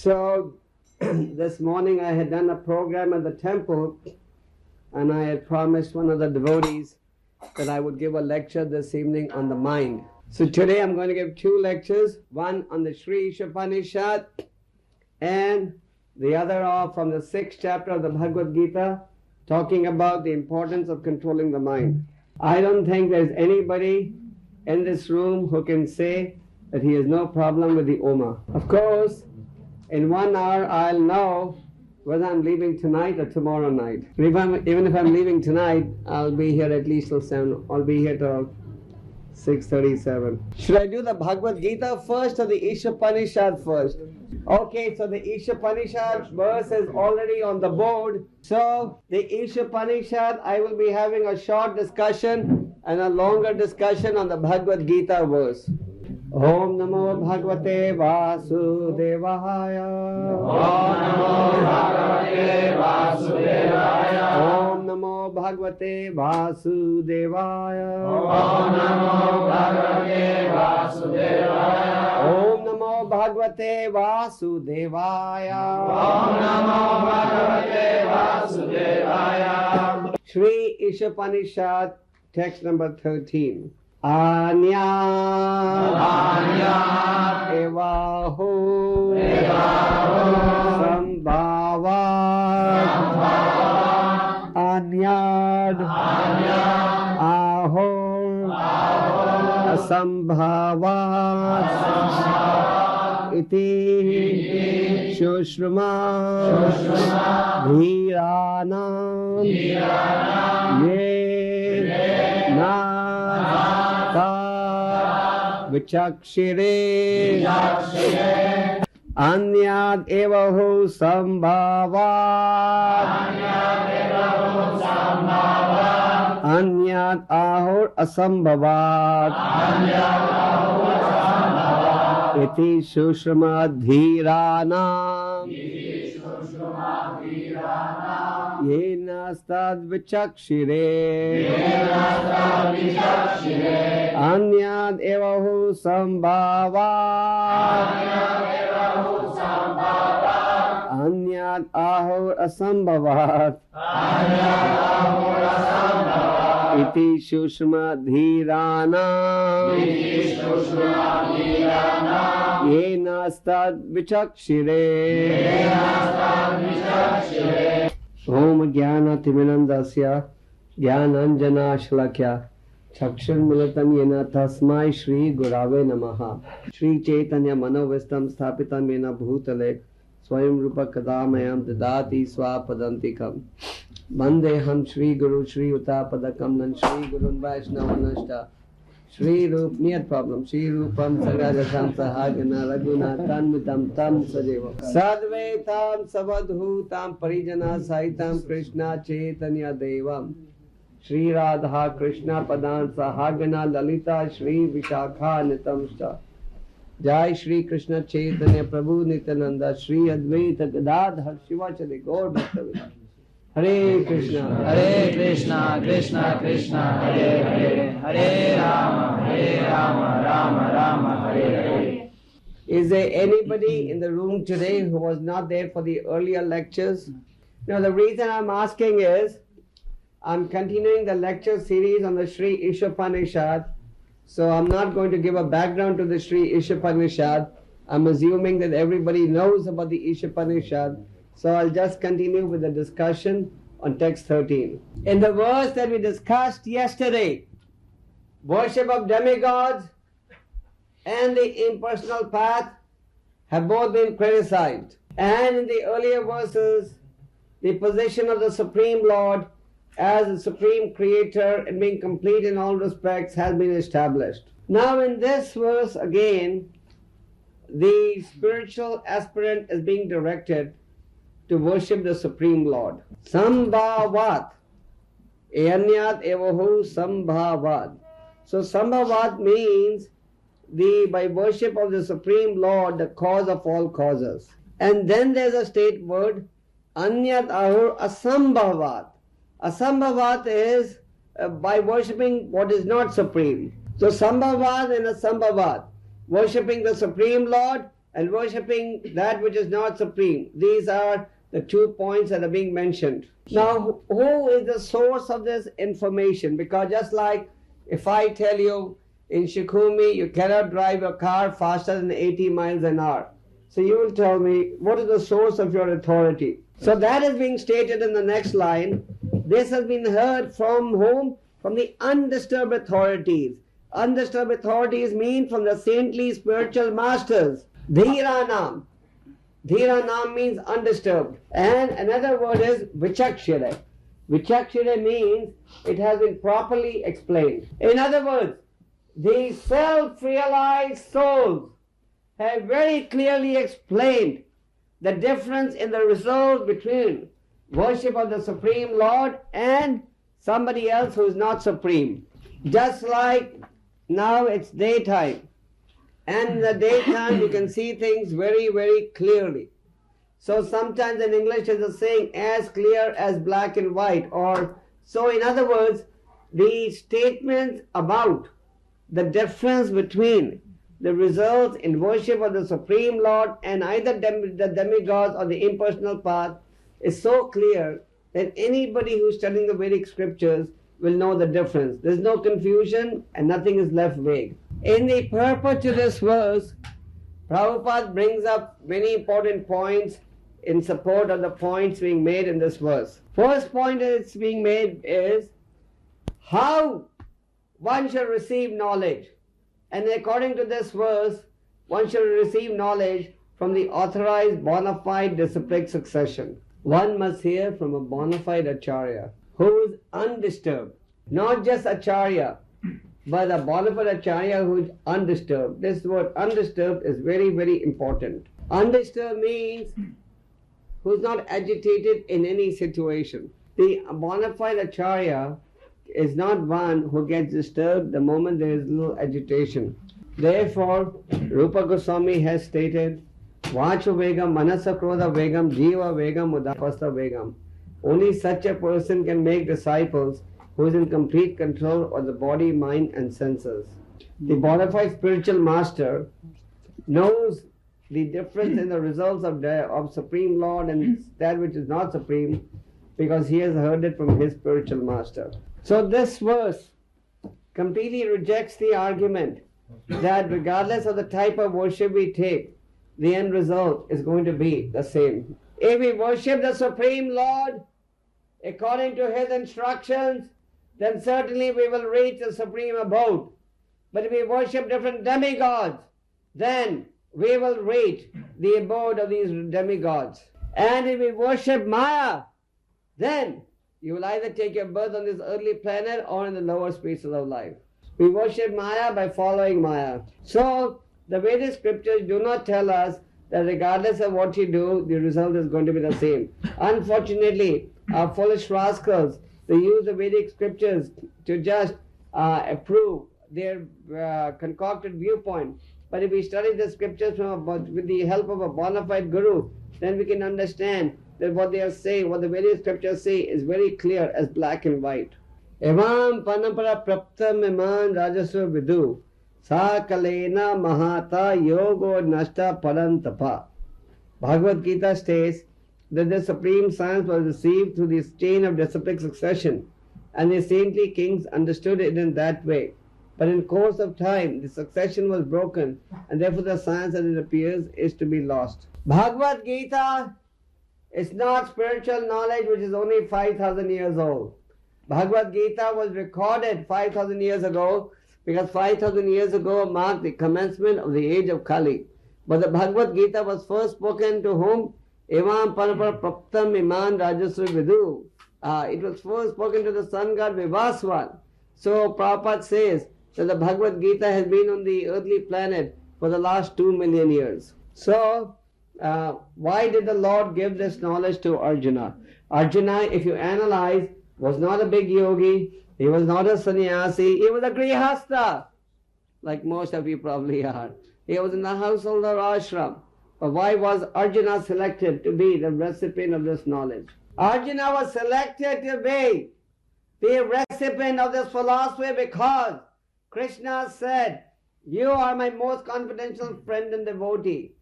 So this morning I had done a program at the temple, and I had promised one of the devotees that I would give a lecture this evening on the mind. So today I'm going to give two lectures, one on the Śrī Īśo and the other are from the 6th chapter of the Bhagavad Gita, talking about the importance of controlling the mind. I don't think there's anybody in this room who can say that he has no problem with the Oma. Of course, in 1 hour I'll know whether I'm leaving tonight or tomorrow night. Even if I'm leaving tonight, I'll be here at least till 7. I'll be here till 6:37. Should I do the Bhagavad Gita first or the Īśo first? Okay, so the Īśo verse is already on the board. So the Īśo I will be having a short discussion and a longer discussion on the Bhagavad Gita verse. Om Namo Bhagavate Vasudevaya. Om Namo Bhagavate Vasudevaya. Om Namo Bhagavate Vasudevaya. Om Namo Bhagavate Vasudevaya. Om Namo Bhagavate Vasudevaya. Om Namo Bhagavate Vasudevaya. Śrī Īśo text number 13. Anya evaho sambhava anyad aho asambhava iti shushruma dhīrānam ye na vichakshire anyad evaho sambhavat anyad ahor asambhavat iti sushrama dhīrānam yena stad vichakshire anyad evaho sambhavat anyad ahor asambhavat iti sushrama dhīrānam yena stad vichakshire Om Jnana Timirandasya Jnananjana Shalakya Chakshurmilitam Yena Tasmai Shri Gurave Namaha Shri Chaitanya Manovistam Sthapitam Yena Bhutale Swayam Rupa Kadamayam Dadati Swapadantikam Vandeham Shri Guru Shri Utapadakam Nan Shri Gurun Vaishnavanashta Shri Rup Niyat problem Shri Rupam Sagadasam Sahagana Raguna Tanmitam Tam Sajeva Sadvetam Savadhutam Parijana Saitam Krishna Chaitanya Devam Shri Radha Krishna Padan Sahagana Lalita Shri Vishakha Nitamshta Jai Shri Krishna Chaitanya Prabhu Nityananda Shri Advaita Gadadhar Shivachari Gaur Bhaktavida Hare Krishna, Krishna Krishna, Hare Hare, Hare Rama, Rama Rama, Hare Hare. Is there anybody in the room today who was not there for the earlier lectures? Now the reason I'm asking is, I'm continuing the lecture series on the Śrī Īśo, so I'm not going to give a background to the Śrī Īśo. I'm assuming that everybody knows about the Īśo. So I'll just continue with the discussion on text 13. In the verse that we discussed yesterday, worship of demigods and the impersonal path have both been criticized. And in the earlier verses, the position of the Supreme Lord as the Supreme Creator and being complete in all respects has been established. Now in this verse again, the spiritual aspirant is being directed to worship the Supreme Lord. Sambhavat. Anyat evaho sambhavat. So sambhavat means by worship of the Supreme Lord, the cause of all causes. And then there's a state word, anyat ahur asambhavat. Asambhavat is by worshipping what is not supreme. So sambhavat and asambhavat, worshipping the Supreme Lord and worshipping that which is not supreme. These are the 2 points that are being mentioned. Now, who is the source of this information? Because just like if I tell you in Shikumi you cannot drive a car faster than 80 miles an hour, so you will tell me, what is the source of your authority? So that is being stated in the next line. This has been heard from whom? From the undisturbed authorities. Undisturbed authorities mean from the saintly spiritual masters. Dhiranam. Dhiranam means undisturbed. And another word is Vichakshire. Vichakshire means it has been properly explained. In other words, the self-realized souls have very clearly explained the difference in the result between worship of the Supreme Lord and somebody else who is not supreme. Just like now it's daytime, and in the daytime you can see things very, very clearly. So sometimes in English there's a saying, as clear as black and white. Or so in other words, the statements about the difference between the results in worship of the Supreme Lord and either the demigods or the impersonal path is so clear that anybody who's studying the Vedic scriptures will know the difference. There's no confusion and nothing is left vague. In the purport to this verse, Prabhupada brings up many important points in support of the points being made in this verse. First point that's being made is how one should receive knowledge. And according to this verse, one should receive knowledge from the authorized bona fide disciplic succession. One must hear from a bona fide acharya who is undisturbed. Not just acharya, but a bona fide acharya who is undisturbed. This word undisturbed is very, very important. Undisturbed means who is not agitated in any situation. The bona fide acharya is not one who gets disturbed the moment there is little agitation. Therefore, Rupa Goswami has stated, Vacha Vegam, Manasa Krodha Vegam, Jiva Vegam, Udapasta Vegam. Only such a person can make disciples who is in complete control of the body, mind and senses. The bona fide spiritual master knows the difference in the results of Supreme Lord and that which is not supreme because he has heard it from his spiritual master. So this verse completely rejects the argument that regardless of the type of worship we take, the end result is going to be the same. If we worship the Supreme Lord according to his instructions, then certainly we will reach the supreme abode. But if we worship different demigods, then we will reach the abode of these demigods. And if we worship Maya, then you will either take your birth on this earthly planet or in the lower spaces of life. We worship Maya by following Maya. So, the Vedic scriptures do not tell us that regardless of what you do, the result is going to be the same. Unfortunately, our foolish rascals, they use the Vedic scriptures to just approve their concocted viewpoint. But if we study the scriptures with the help of a bona fide guru, then we can understand that what they are saying, what the Vedic scriptures say, is very clear as black and white. Evam panampara praptam iman rajasva vidu sa kalena mahata yogo nashta parantapa. Bhagavad Gita states that the supreme science was received through this chain of disciplic succession, and the saintly kings understood it in that way. But in course of time, the succession was broken, and therefore the science as it appears is to be lost. Bhagavad Gita is not spiritual knowledge which is only 5,000 years old. Bhagavad Gita was recorded 5,000 years ago because 5,000 years ago marked the commencement of the age of Kali. But the Bhagavad Gita was first spoken to whom? Evam Panapara Praptam Iman Rajasva Vidu. It was first spoken to the sun god Vivaswan. So Prabhupada says that the Bhagavad Gita has been on the earthly planet for the last 2 million years. So, why did the Lord give this knowledge to Arjuna? Arjuna, if you analyze, was not a big yogi, he was not a sannyasi, he was a grihastha, like most of you probably are. He was in the household or ashram. But why was Arjuna selected to be the recipient of this knowledge? Arjuna was selected to be the recipient of this philosophy because Krishna said, you are my most confidential friend and devotee.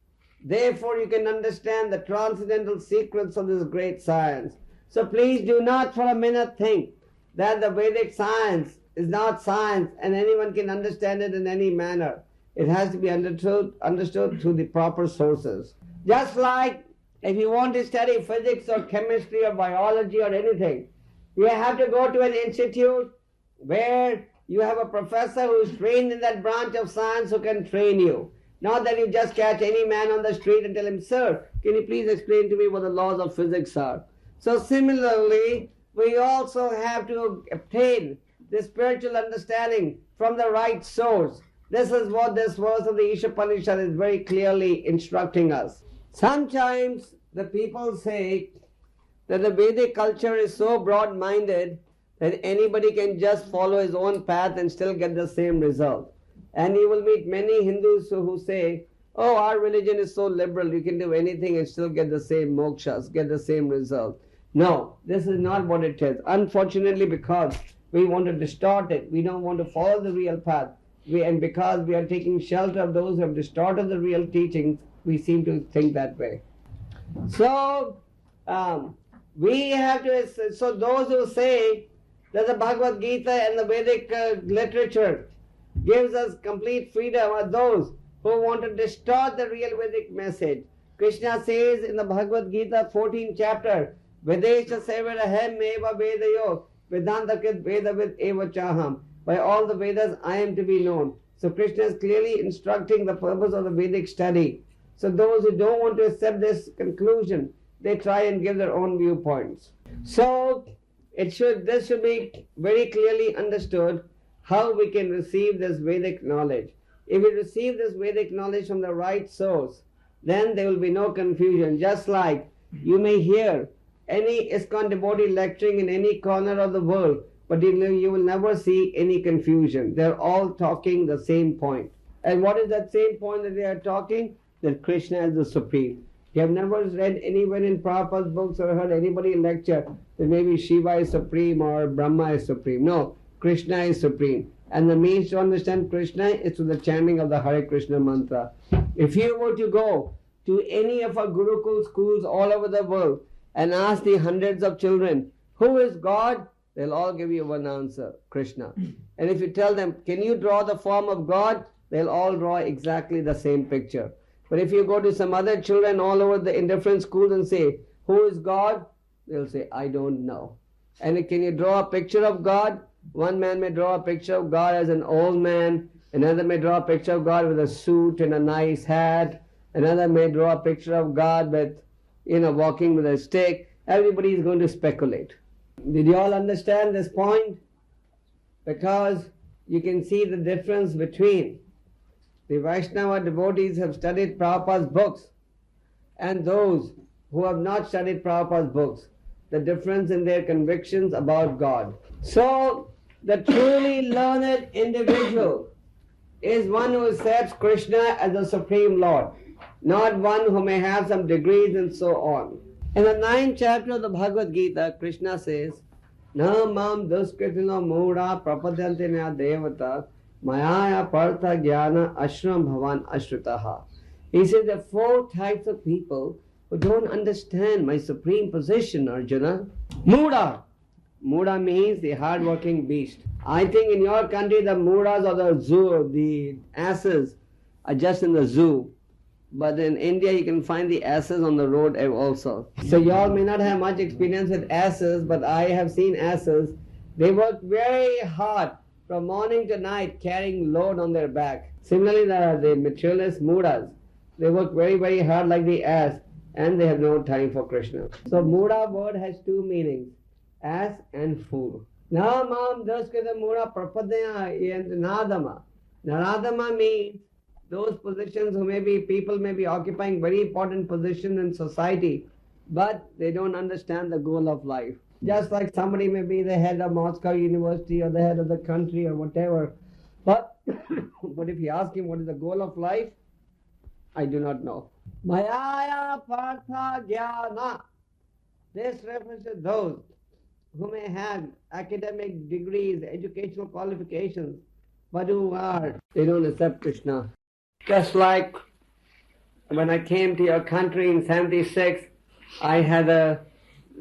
Therefore you can understand the transcendental secrets of this great science. So please do not for a minute think that the Vedic science is not science and anyone can understand it in any manner. It has to be understood through the proper sources. Just like if you want to study physics or chemistry or biology or anything, you have to go to an institute where you have a professor who is trained in that branch of science who can train you. Not that you just catch any man on the street and tell him, "Sir, can you please explain to me what the laws of physics are?" So similarly, we also have to obtain the spiritual understanding from the right source. This is what this verse of the Ishopanishad is very clearly instructing us. Sometimes the people say that the Vedic culture is so broad-minded that anybody can just follow his own path and still get the same result. And you will meet many Hindus who say, "Oh, our religion is so liberal, you can do anything and still get the same mokshas, get the same result." No, this is not what it is. Unfortunately, because we want to distort it, we don't want to follow the real path, and because we are taking shelter of those who have distorted the real teachings, we seem to think that way. So, we have to, so those who say that the Bhagavad Gita and the Vedic literature gives us complete freedom are those who want to distort the real Vedic message. Krishna says in the Bhagavad Gita 14th chapter, Vedesha Sevarahem Eva Vedayo Vedantakrit Vedavid Eva Chaham. By all the Vedas I am to be known. So Krishna is clearly instructing the purpose of the Vedic study. So those who don't want to accept this conclusion, they try and give their own viewpoints. So this should be very clearly understood how we can receive this Vedic knowledge. If we receive this Vedic knowledge from the right source, then there will be no confusion. Just like you may hear any ISKCON devotee lecturing in any corner of the world, but you will never see any confusion. They're all talking the same point. And what is that same point that they are talking? That Krishna is the Supreme. You have never read anywhere in Prabhupada's books or heard anybody lecture that maybe Shiva is Supreme or Brahma is Supreme. No, Krishna is Supreme. And the means to understand Krishna is through the chanting of the Hare Krishna mantra. If you were to go to any of our Gurukul schools all over the world and ask the hundreds of children, who is God? They'll all give you one answer, Krishna. And if you tell them, can you draw the form of God? They'll all draw exactly the same picture. But if you go to some other children all over in different schools and say, who is God? They'll say, I don't know. And can you draw a picture of God? One man may draw a picture of God as an old man. Another may draw a picture of God with a suit and a nice hat. Another may draw a picture of God with, walking with a stick. Everybody is going to speculate. Did you all understand this point? Because you can see the difference between the Vaishnava devotees who have studied Prabhupada's books and those who have not studied Prabhupada's books. The difference in their convictions about God. So, the truly learned individual is one who accepts Krishna as the Supreme Lord, not one who may have some degrees and so on. In the 9th chapter of the Bhagavad Gita, Krishna says, Na mam duskritino mura prapadyantena devata mayaya partha jnana ashram bhavan ashritaha. He says there are 4 types of people who don't understand my supreme position, Arjuna. Mura. Mura means the hard-working beast. I think in your country the muras or the zoo, the asses are just in the zoo. But in India you can find the asses on the road also. So you all may not have much experience with asses, but I have seen asses. They work very hard from morning to night carrying load on their back. Similarly there are the materialist muras. They work very, very hard like the ass and they have no time for Krishna. So mura word has 2 meanings, ass and fool. Na mam daskita mura prapadaya and nadama. Naradama means those positions people may be occupying very important positions in society, but they don't understand the goal of life. Just like somebody may be the head of Moscow University or the head of the country or whatever, but if you ask him what is the goal of life, I do not know. Mayaya partha jnana. This refers to those who may have academic degrees, educational qualifications, but they don't accept Krishna. Just like when I came to your country in 76, I had a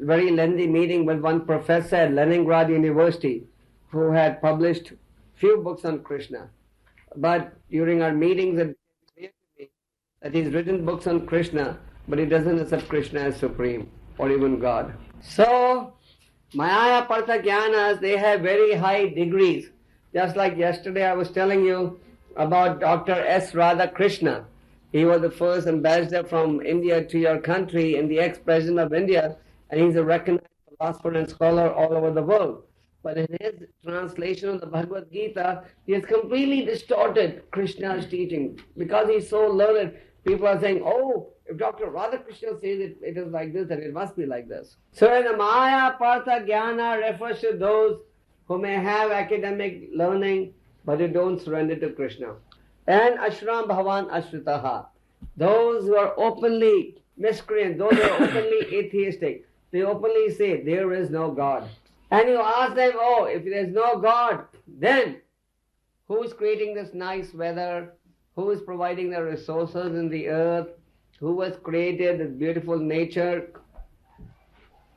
very lengthy meeting with one professor at Leningrad University who had published few books on Krishna. But during our meetings, it became clear to me that he's written books on Krishna, but he doesn't accept Krishna as supreme or even God. So, Maya Partha Jnanas, they have very high degrees. Just like yesterday I was telling you about Dr. S. Radhakrishna. He was the first ambassador from India to your country and the ex-president of India, and he's a recognized philosopher and scholar all over the world. But in his translation of the Bhagavad Gita, he has completely distorted Krishna's teaching. Because he's so learned, people are saying, oh, if Dr. Radhakrishna says it is like this, then it must be like this. So in the Maya Partha Jnana refers to those who may have academic learning, but who don't surrender to Krishna. And Ashram Bhavan Ashritaha, those who are openly miscreant, those who are openly atheistic, they openly say there is no God. And you ask them, oh, if there is no God, then who is creating this nice weather? Who is providing the resources in the earth? Who has created this beautiful nature?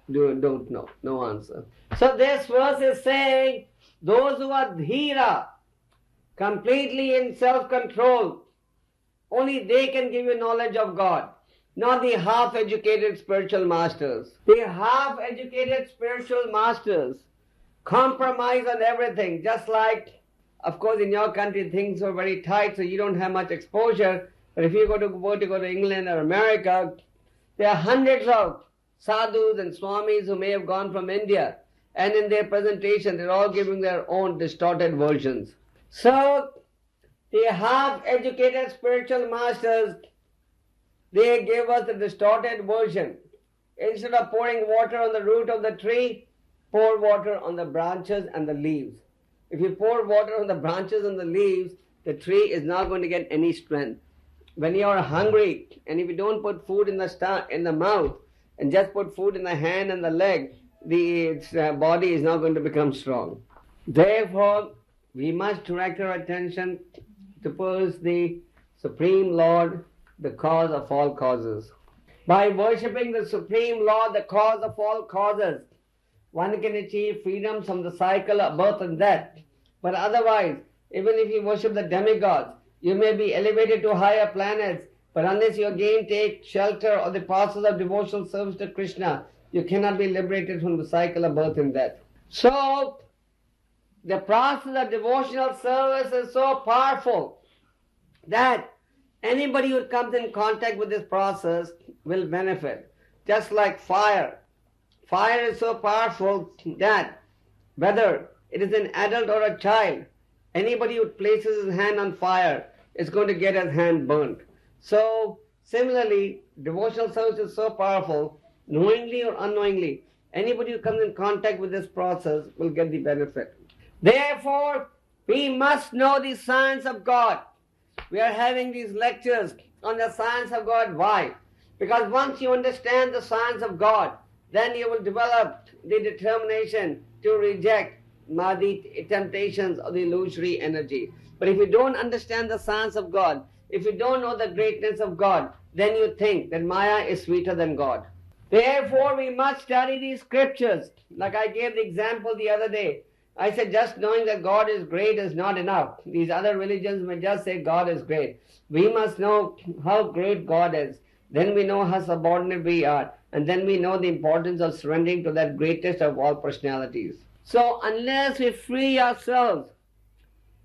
You don't know. No answer. So this verse is saying, those who are dhira, completely in self-control, only they can give you knowledge of God. Not the half-educated spiritual masters. The half-educated spiritual masters compromise on everything. Just like, of course, in your country things are very tight, so you don't have much exposure. But if you go to England or America, there are hundreds of sadhus and swamis who may have gone from India, and in their presentation they're all giving their own distorted versions. So, the half-educated spiritual masters, they gave us the distorted version. Instead of pouring water on the root of the tree, pour water on the branches and the leaves. If you pour water on the branches and the leaves, the tree is not going to get any strength. When you are hungry, and if you don't put food in the mouth, and just put food in the hand and the leg, its body is not going to become strong. Therefore, we must direct our attention towards the Supreme Lord, the cause of all causes. By worshipping the Supreme Lord, the cause of all causes, one can achieve freedom from the cycle of birth and death. But otherwise, even if you worship the demigods, you may be elevated to higher planets, but unless you again take shelter of the process of devotional service to Krishna, you cannot be liberated from the cycle of birth and death. So, the process of devotional service is so powerful that anybody who comes in contact with this process will benefit. Just like fire. Fire is so powerful that whether it is an adult or a child, anybody who places his hand on fire is going to get his hand burnt. So, similarly, devotional service is so powerful, knowingly or unknowingly, anybody who comes in contact with this process will get the benefit. Therefore, we must know the science of God. We are having these lectures on the science of God. Why? Because once you understand the science of God, then you will develop the determination to reject the temptations of the illusory energy. But if you don't understand the science of God, if you don't know the greatness of God, then you think that Maya is sweeter than God. Therefore, we must study these scriptures. Like I gave the example the other day. I said just knowing that God is great is not enough. These other religions may just say God is great. We must know how great God is. Then we know how subordinate we are. And then we know the importance of surrendering to that greatest of all personalities. So unless we free ourselves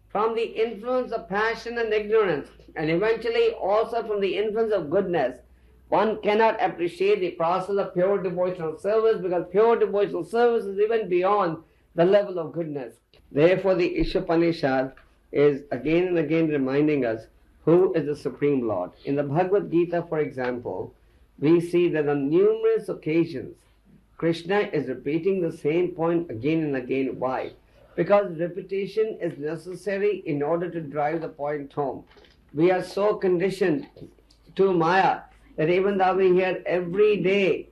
from the influence of passion and ignorance, and eventually also from the influence of goodness, one cannot appreciate the process of pure devotional service, because pure devotional service is even beyond the level of goodness. Therefore, the Ishopanishad is again and again reminding us who is the Supreme Lord. In the Bhagavad Gita, for example, we see that on numerous occasions, Krishna is repeating the same point again and again. Why? Because repetition is necessary in order to drive the point home. We are so conditioned to Maya that even though we hear every day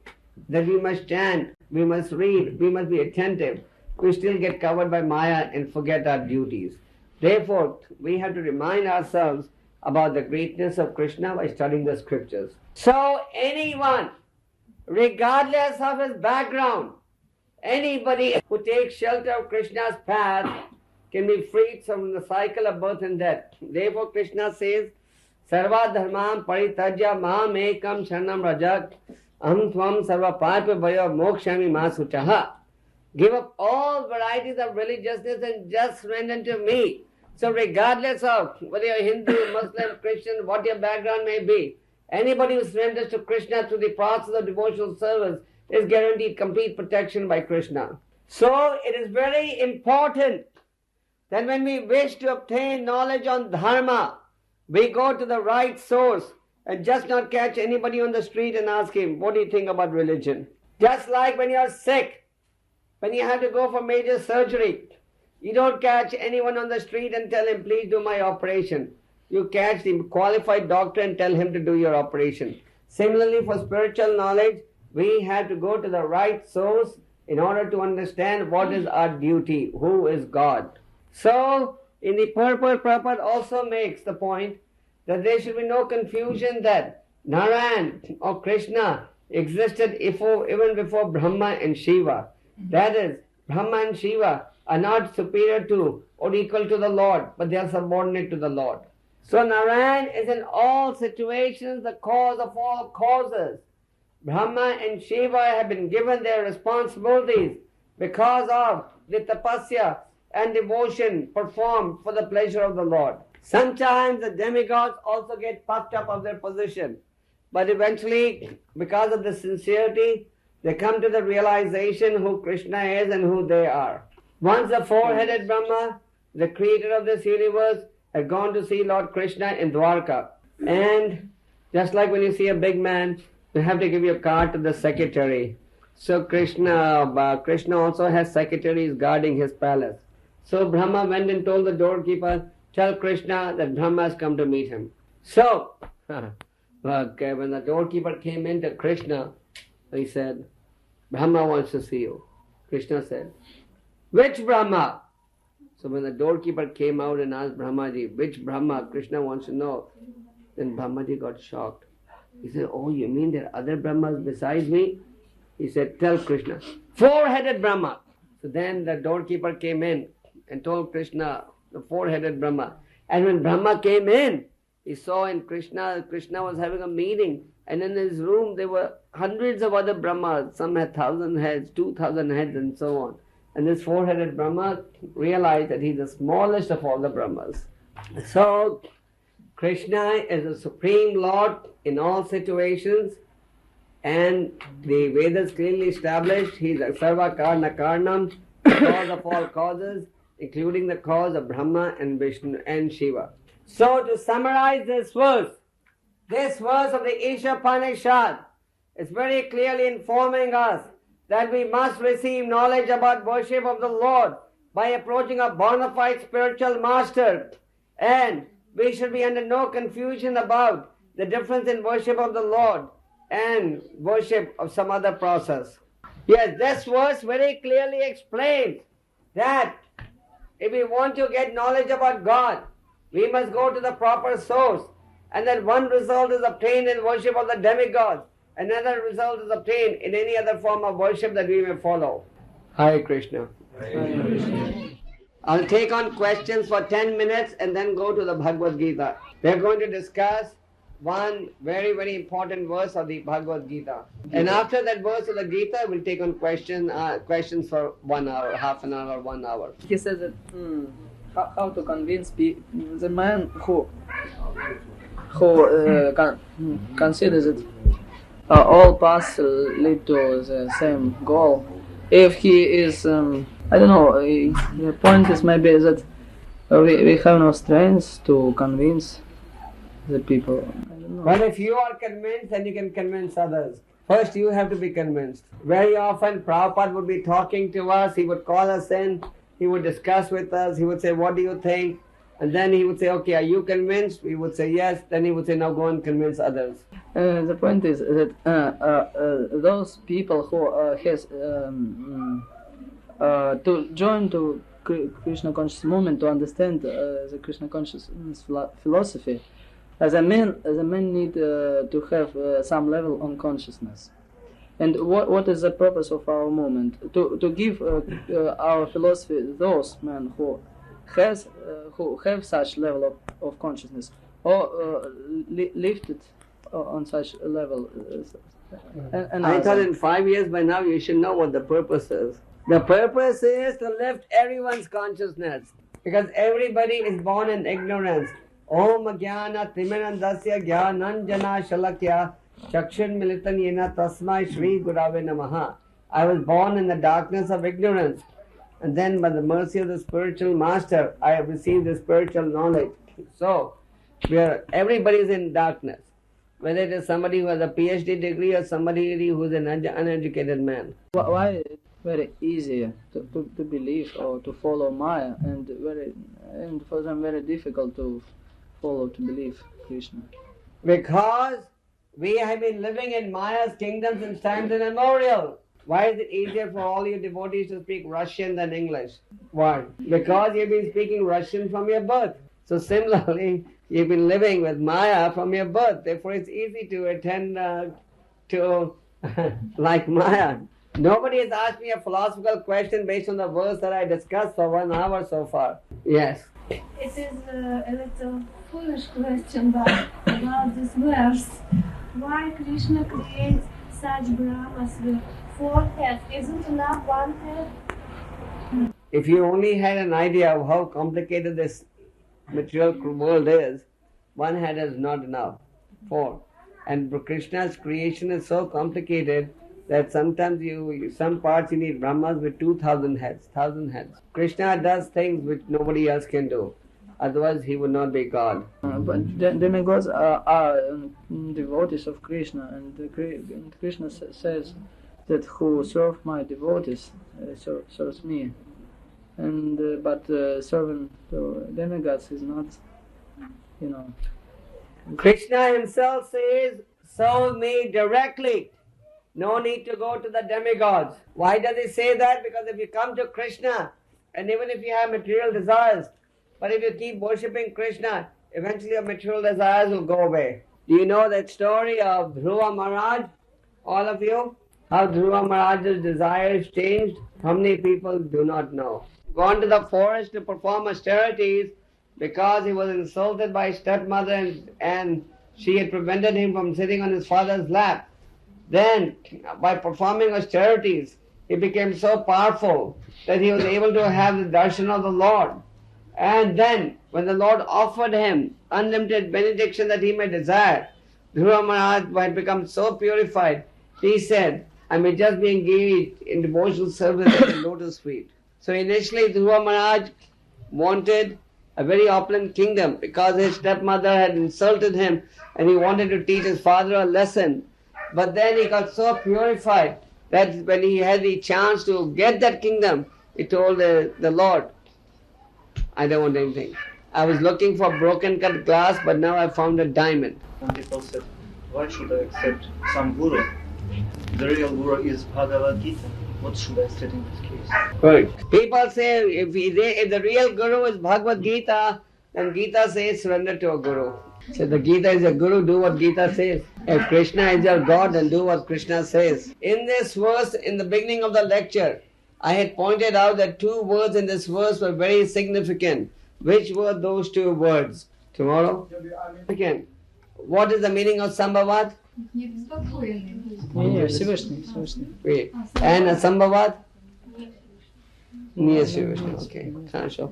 that we must chant, we must read, we must be attentive, we still get covered by Maya and forget our duties. Therefore, we have to remind ourselves about the greatness of Krishna by studying the scriptures. So anyone, regardless of his background, anybody who takes shelter of Krishna's path can be freed from the cycle of birth and death. Therefore Krishna says, Sarva dharmam paritajya mam ekam sharanam rajat aham tvam sarva parpa bhaya mokshami masuchaha. Give up all varieties of religiousness and just surrender to me. So regardless of whether you're Hindu, Muslim, Christian, what your background may be, anybody who surrenders to Krishna through the process of devotional service is guaranteed complete protection by Krishna. So it is very important that when we wish to obtain knowledge on dharma, we go to the right source and just not catch anybody on the street and ask him, what do you think about religion? Just like when you're sick, when you have to go for major surgery, you don't catch anyone on the street and tell him, please do my operation. You catch the qualified doctor and tell him to do your operation. Similarly, for spiritual knowledge, we have to go to the right source in order to understand what is our duty, who is God. So, in the purport, Prabhupada also makes the point that there should be no confusion that Narayan or Krishna existed even before Brahma and Shiva. That is, Brahma and Shiva are not superior to or equal to the Lord, but they are subordinate to the Lord. So Narayan is in all situations the cause of all causes. Brahma and Shiva have been given their responsibilities because of the tapasya and devotion performed for the pleasure of the Lord. Sometimes the demigods also get puffed up of their position, but eventually, because of the sincerity, they come to the realization who Krishna is and who they are. Once the four-headed Brahma, the creator of this universe, had gone to see Lord Krishna in Dwarka. And just like when you see a big man, you have to give your card to the secretary. So Krishna also has secretaries guarding his palace. So Brahma went and told the doorkeeper, tell Krishna that Brahma has come to meet him. So, when the doorkeeper came in to Krishna, he said, Brahma wants to see you. Krishna said, which Brahma? So when the doorkeeper came out and asked Brahmaji, which Brahma Krishna wants to know, then Brahmaji got shocked. He said, oh, you mean there are other Brahmas besides me? He said, tell Krishna, four-headed Brahma. So then the doorkeeper came in and told Krishna, the four-headed Brahma. And when Brahma came in, he saw in Krishna was having a meeting, and in his room there were hundreds of other Brahmas. Some had 1,000 heads, 2,000 heads, and so on. And this four-headed Brahma realized that he's the smallest of all the Brahmas. So, Krishna is the Supreme Lord in all situations, and the Vedas clearly established he's a Sarva Karna Karnam, cause of all causes, including the cause of Brahma and Vishnu and Shiva. So, to summarize this verse of the Īśo Upanishad is very clearly informing us that we must receive knowledge about worship of the Lord by approaching a bona fide spiritual master, and we should be under no confusion about the difference in worship of the Lord and worship of some other process. Yes, this verse very clearly explains that if we want to get knowledge about God, we must go to the proper source, and that one result is obtained in worship of the demigods, another result is obtained in any other form of worship that we may follow. Hare Krishna. Hare Krishna. I'll take on questions for 10 minutes and then go to the Bhagavad Gita. We're going to discuss one very, very important verse of the Bhagavad Gita. And after that verse of the Gita, we'll take on questions for 1 hour, half an hour, 1 hour. He says that how to convince the man who considers that all paths lead to the same goal. If he is, I don't know, the point is maybe that we have no strength to convince the people. I don't know. Well, if you are convinced, then you can convince others. First, you have to be convinced. Very often, Prabhupada would be talking to us, he would call us in, he would discuss with us, he would say, what do you think? And then he would say, okay, are you convinced? We would say yes. Then he would say, now go and convince others. The point is that those people who has to join to Krishna conscious movement, to understand the Krishna consciousness philosophy, as a man need to have some level on consciousness. And what is the purpose of our movement? To give our philosophy those men who have such level of consciousness, or lifted on such a level. And I thought in 5 years by now you should know what the purpose is. The purpose is to lift everyone's consciousness, because everybody is born in ignorance. Om Jnana Timirandasya Jnananjana Shalakya Chakshun Militan Yena Tasmai Śrī Gurave Namaha. I was born in the darkness of ignorance, and then by the mercy of the spiritual master I have received the spiritual knowledge. So everybody is in darkness, whether it is somebody who has a PhD degree or somebody who is an uneducated man. Why it's very easy to believe or to follow Maya, and for them very difficult to follow, to believe Krishna? Because we have been living in Maya's kingdom since times immemorial. Why is it easier for all you devotees to speak Russian than English? Why? Because you've been speaking Russian from your birth. So similarly, you've been living with Maya from your birth. Therefore, it's easy to attend to like Maya. Nobody has asked me a philosophical question based on the verse that I discussed for 1 hour so far. Yes. It is a little foolish question, but about this verse. Why Krishna creates such Brahmas with 4 heads? Isn't enough 1 head? If you only had an idea of how complicated this material world is, 1 head is not enough. 4. And Krishna's creation is so complicated that sometimes some parts you need Brahmas with 2,000 heads, 1,000 heads. Krishna does things which nobody else can do. Otherwise he would not be God. But demigods are devotees of Krishna, and Krishna says that who serve my devotees serves me. And but serving to demigods is not, Krishna himself says, serve me directly. No need to go to the demigods. Why does he say that? Because if you come to Krishna, and even if you have material desires, but if you keep worshipping Krishna, eventually your material desires will go away. Do you know that story of Dhruva Maharaj? All of you? How Dhruva Maharaj's desires changed? How many people do not know? Gone to the forest to perform austerities because he was insulted by his stepmother and she had prevented him from sitting on his father's lap. Then, by performing austerities, he became so powerful that he was able to have the darshan of the Lord. And then, when the Lord offered him unlimited benediction that he may desire, Dhruva Maharaj had become so purified, he said, I may just be engaged in devotional service at the lotus feet. So initially Dhruva Maharaj wanted a very opulent kingdom because his stepmother had insulted him and he wanted to teach his father a lesson. But then he got so purified that when he had the chance to get that kingdom, he told the Lord, I don't want anything. I was looking for broken cut glass, but now I found a diamond. Some people said, why should I accept some guru? The real guru is Bhagavad Gita. What should I say in this case? Right. People say if the real guru is Bhagavad Gita, then Gita says surrender to a guru. So the Gita is a guru, do what Gita says. If Krishna is your God, then do what Krishna says. In this verse, in the beginning of the lecture, I had pointed out that 2 words in this verse were very significant. Which were those 2 words? Tomorrow? Again. What is the meaning of Sambhavat? Всевышний. And Sambhavat? Okay, хорошо.